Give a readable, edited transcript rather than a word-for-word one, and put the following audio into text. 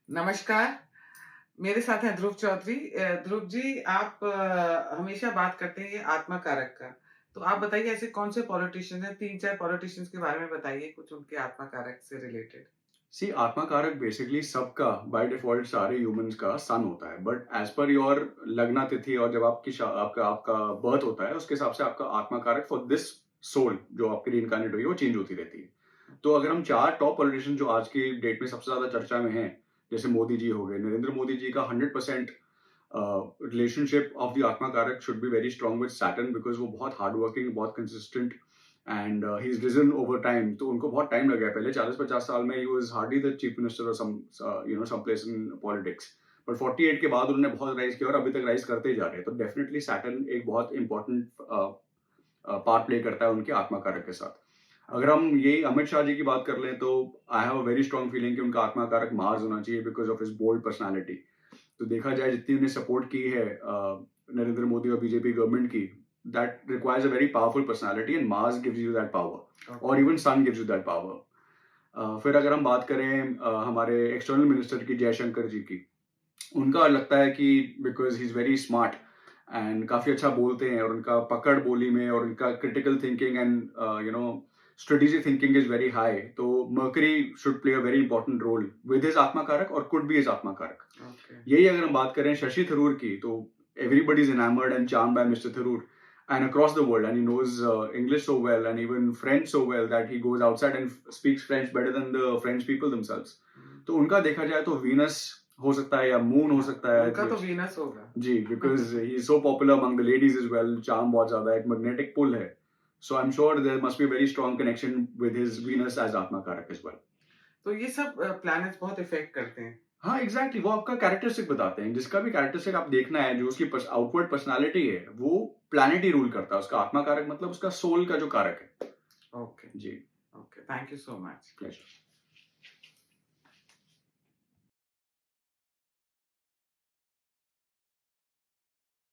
नमस्कार, मेरे साथ हैं ध्रुव चौधरी। ध्रुव जी, आप हमेशा बात करते हैं ये आत्मा कारक का। तो आप बताइए ऐसे कौन से पॉलिटिशियन हैं, 3-4 पॉलिटिशियंस के बारे में बताइए कुछ उनके आत्मा कारक से रिलेटेड? सी आत्मा कारक बेसिकली सबका बाय डिफॉल्ट सारे ह्यूमंस का सन होता है बट एज पर योर लग्ना तिथि और जब आपका आपका बर्थ होता है उसके हिसाब से आपका आत्मा कारक फॉर दिस सोल जो आपकी रीइंकार्नेट हुई है वो चेंज होती रहती है। तो अगर हम चार टॉप पॉलिटिशियन जो आज की डेट में सबसे ज्यादा चर्चा में हैं, जैसे मोदी जी हो गए, नरेंद्र मोदी जी का 100% रिलेशनशिप ऑफ द आत्मा कारक should be very strong with Saturn because वो बहुत हार्ड वर्किंग, बहुत consistent and he is reason over time. तो उनको बहुत टाइम लगा है, पहले 40-50 साल में ही was hardly the chief minister और some place in politics, but 48 के बाद उन्होंने बहुत राइज किया और अभी तक राइज करते ही जा रहे हैं। तो डेफिनेटली सैटर्न एक बहुत इंपॉर्टेंट पार्ट प्ले करता है उनके आत्मा कारक के साथ। अगर हम ये अमित शाह जी की बात कर लें तो I have a very strong feeling कि उनका आत्मा कारक मार्स होना चाहिए because of his bold personality. तो देखा जाए जितनी उन्हें सपोर्ट की है नरेंद्र मोदी और बीजेपी गवर्नमेंट की, that requires a very powerful personality and Mars gives you that power और even sun gives you that power. फिर अगर हम बात करें हमारे एक्सटर्नल मिनिस्टर की, जयशंकर जी की, उनका लगता है कि because he is very smart and काफी अच्छा बोलते हैं और उनका पकड़ बोली में और उनका critical thinking and strategic thinking is very high. तो Mercury should play a very important role with his आत्मा कारक और could be his आत्मा कारक। ओके। यही अगर हम बात करें शशि थरूर की, तो everybody is enamored and charmed by Mr. Tharoor and across the world, and he knows English so well and even French so well that he goes outside and speaks French better than the French people themselves. तो उनका देखा जाए तो Venus हो सकता है या moon हो सकता है उनका तो वीनस होगा। जी, because he is so popular among the ladies is well, charm बहुत ज्यादा है, एक मैग्नेटिक पुल है। So I'm sure there must be a very strong connection with his Venus as Atma Karak as well. तो ये सब प्लैनेट्स बहुत effect करते हैं। हाँ एग्जैक्टली वो आपका कैरेक्टरिस्टिक बताते हैं, जिसका भी कैरेक्टरिस्टिक आप देखना है, जो उसकी आउटवर्ड पर्सनालिटी है वो प्लैनेट ही रूल करता है। उसका आत्मा कारक मतलब उसका सोल का जो कारक है। ओके। जी, okay, thank you so much. Pleasure.